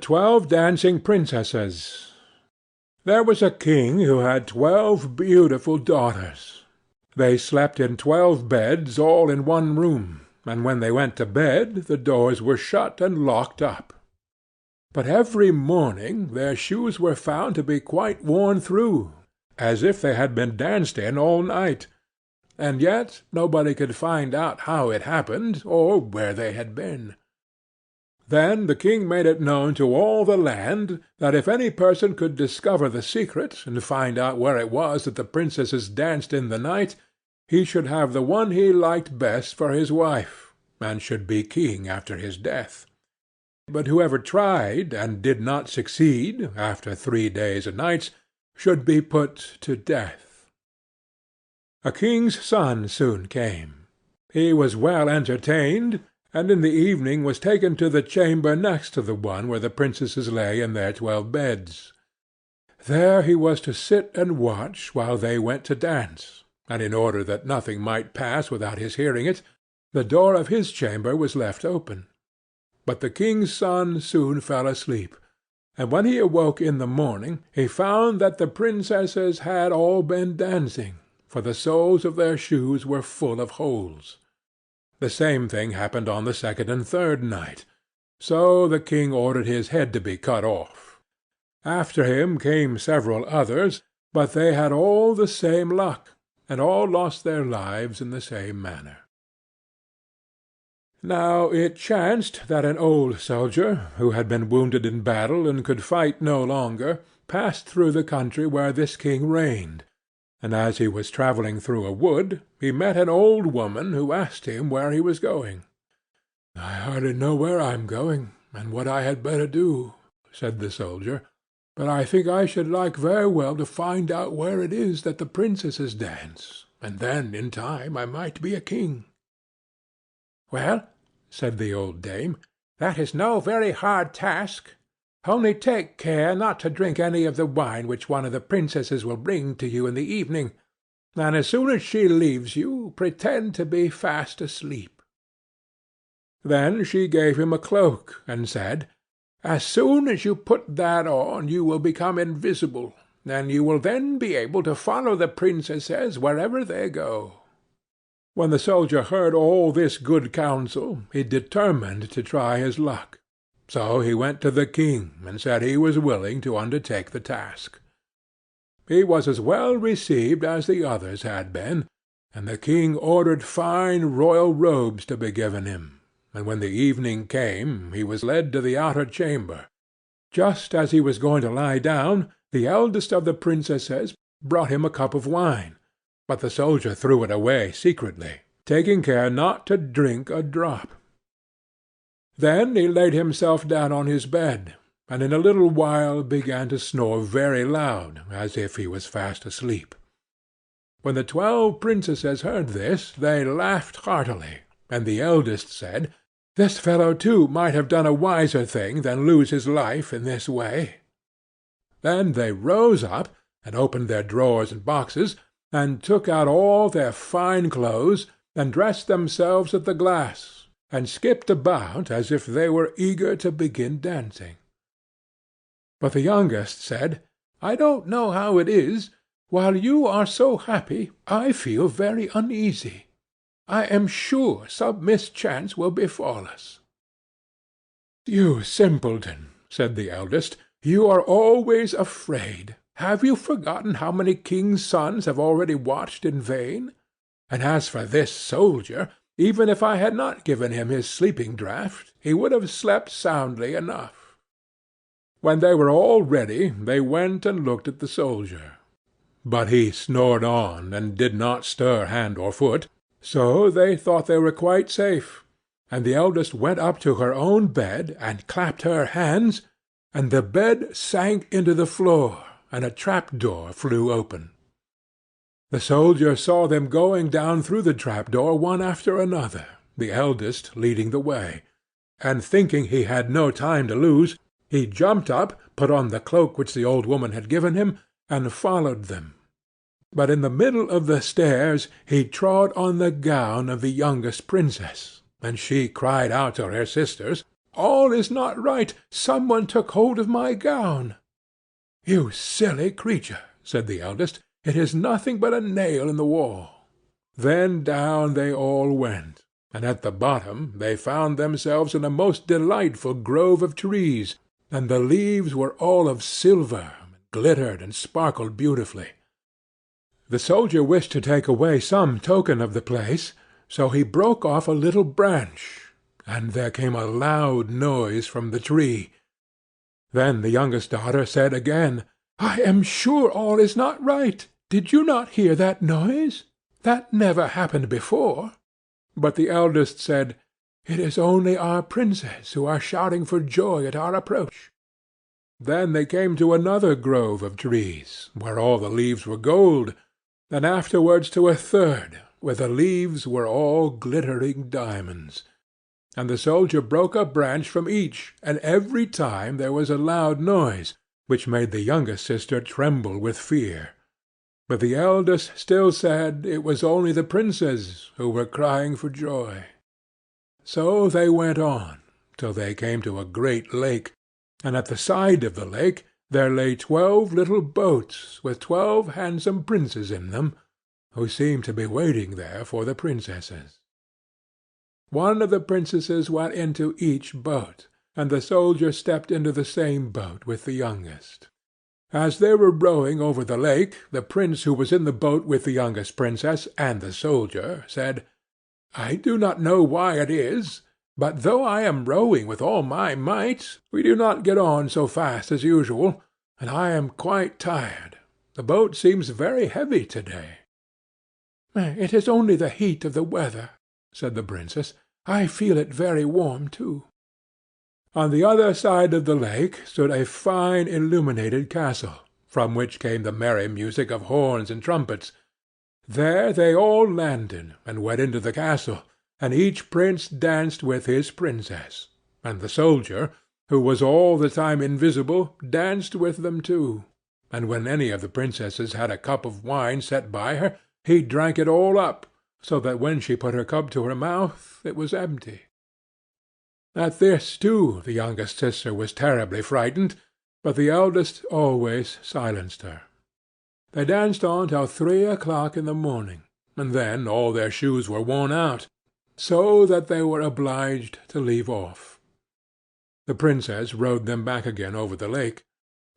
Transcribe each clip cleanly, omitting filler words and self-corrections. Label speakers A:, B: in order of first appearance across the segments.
A: 12 Dancing Princesses. There was a king who had 12 beautiful daughters. They slept in 12 beds all in one room, and when they went to bed the doors were shut and locked up. But every morning their shoes were found to be quite worn through, as if they had been danced in all night, and yet nobody could find out how it happened, or where they had been. Then the king made it known to all the land that if any person could discover the secret, and find out where it was that the princesses danced in the night, he should have the one he liked best for his wife, and should be king after his death. But whoever tried, and did not succeed, after 3 days and nights, should be put to death. A king's son soon came. He was well entertained, and in the evening was taken to the chamber next to the one where the princesses lay in their 12 beds. There he was to sit and watch while they went to dance, and in order that nothing might pass without his hearing it, the door of his chamber was left open. But the king's son soon fell asleep, and when he awoke in the morning he found that the princesses had all been dancing, for the soles of their shoes were full of holes. The same thing happened on the 2nd and 3rd night, so the king ordered his head to be cut off. After him came several others, but they had all the same luck, and all lost their lives in the same manner. Now it chanced that an old soldier, who had been wounded in battle and could fight no longer, passed through the country where this king reigned, and as he was travelling through a wood, he met an old woman who asked him where he was going. "I hardly know where I am going, and what I had better do," said the soldier, "but I think I should like very well to find out where it is that the princesses dance, and then in time I might be a king." "Well," said the old dame, "that is no very hard task. Only take care not to drink any of the wine which one of the princesses will bring to you in the evening, and as soon as she leaves you, pretend to be fast asleep." Then she gave him a cloak, and said, "As soon as you put that on you will become invisible, and you will then be able to follow the princesses wherever they go." When the soldier heard all this good counsel, he determined to try his luck. So he went to the king, and said he was willing to undertake the task. He was as well received as the others had been, and the king ordered fine royal robes to be given him, and when the evening came he was led to the outer chamber. Just as he was going to lie down, the eldest of the princesses brought him a cup of wine, but the soldier threw it away secretly, taking care not to drink a drop. Then he laid himself down on his bed, and in a little while began to snore very loud, as if he was fast asleep. When the 12 princesses heard this, they laughed heartily, and the eldest said, "This fellow too might have done a wiser thing than lose his life in this way." Then they rose up, and opened their drawers and boxes, and took out all their fine clothes, and dressed themselves at the glass, and skipped about as if they were eager to begin dancing. But the youngest said, "I don't know how it is, while you are so happy, I feel very uneasy. I am sure some mischance will befall us." "You simpleton," said the eldest, "you are always afraid. Have you forgotten how many kings' sons have already watched in vain? And as for this soldier, even if I had not given him his sleeping draught, he would have slept soundly enough." When they were all ready, they went and looked at the soldier. But he snored on, and did not stir hand or foot, so they thought they were quite safe, and the eldest went up to her own bed, and clapped her hands, and the bed sank into the floor, and a trap-door flew open. The soldier saw them going down through the trap-door one after another, the eldest leading the way, and thinking he had no time to lose, he jumped up, put on the cloak which the old woman had given him, and followed them. But in the middle of the stairs he trod on the gown of the youngest princess, and she cried out to her sisters, all is not right. Some one took hold of my gown." "You silly creature," said the eldest, "it is nothing but a nail in the wall." Then down they all went, and at the bottom they found themselves in a most delightful grove of trees, and the leaves were all of silver, and glittered and sparkled beautifully. The soldier wished to take away some token of the place, so he broke off a little branch, and there came a loud noise from the tree. Then the youngest daughter said again, "I am sure all is not right. Did you not hear that noise? That never happened before." But the eldest said, "It is only our princess who are shouting for joy at our approach." Then they came to another grove of trees, where all the leaves were gold, and afterwards to a third, where the leaves were all glittering diamonds. And the soldier broke a branch from each, and every time there was a loud noise, which made the youngest sister tremble with fear. But the eldest still said it was only the princes who were crying for joy. So they went on, till they came to a great lake, and at the side of the lake there lay 12 little boats with 12 handsome princes in them, who seemed to be waiting there for the princesses. One of the princesses went into each boat, and the soldier stepped into the same boat with the youngest. As they were rowing over the lake, the prince who was in the boat with the youngest princess and the soldier said, "I do not know why it is, but though I am rowing with all my might, we do not get on so fast as usual, and I am quite tired. The boat seems very heavy to-day." "It is only the heat of the weather," said the princess. "I feel it very warm too." On the other side of the lake stood a fine illuminated castle, from which came the merry music of horns and trumpets. There they all landed, and went into the castle, and each prince danced with his princess, and the soldier, who was all the time invisible, danced with them too, and when any of the princesses had a cup of wine set by her, he drank it all up, so that when she put her cup to her mouth it was empty. At this, too, the youngest sister was terribly frightened, but the eldest always silenced her. They danced on till 3 o'clock in the morning, and then all their shoes were worn out, so that they were obliged to leave off. The princess rowed them back again over the lake,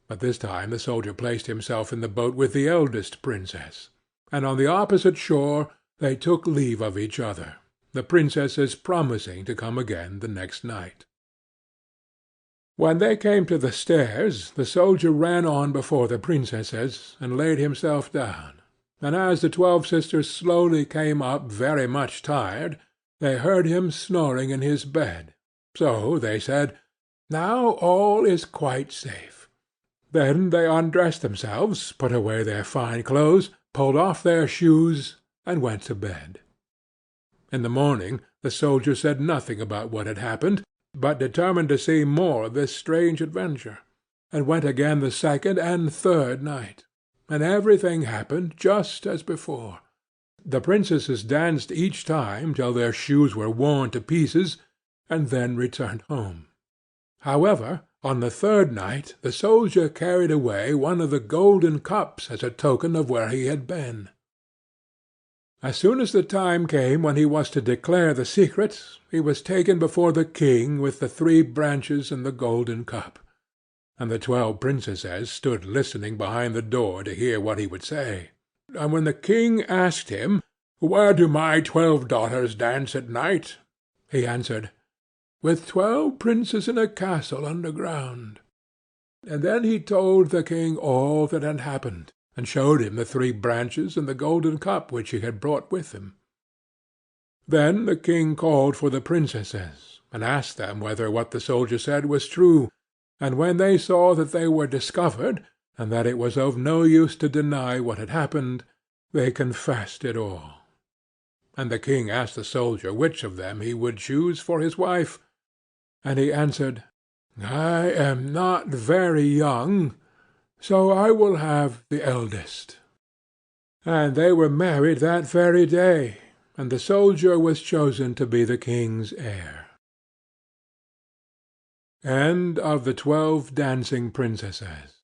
A: but this time the soldier placed himself in the boat with the eldest princess, and on the opposite shore they took leave of each other, the princesses promising to come again the next night. When they came to the stairs, the soldier ran on before the princesses, and laid himself down, and as the 12 sisters slowly came up very much tired, they heard him snoring in his bed, so they said, "Now all is quite safe." Then they undressed themselves, put away their fine clothes, pulled off their shoes, and went to bed. In the morning the soldier said nothing about what had happened, but determined to see more of this strange adventure, and went again the second and third night, and everything happened just as before. The princesses danced each time till their shoes were worn to pieces, and then returned home. However, on the third night the soldier carried away one of the golden cups as a token of where he had been. As soon as the time came when he was to declare the secret, he was taken before the king with the 3 branches and the golden cup, and the 12 princesses stood listening behind the door to hear what he would say. And when the king asked him, "Where do my 12 daughters dance at night?" he answered, "With 12 princes in a castle underground." And then he told the king all that had happened, and showed him the 3 branches and the golden cup which he had brought with him. Then the king called for the princesses, and asked them whether what the soldier said was true, and when they saw that they were discovered, and that it was of no use to deny what had happened, they confessed it all. And the king asked the soldier which of them he would choose for his wife, and he answered, "I am not very young, so I will have the eldest." And they were married that very day, and the soldier was chosen to be the king's heir. End of the 12 Dancing Princesses.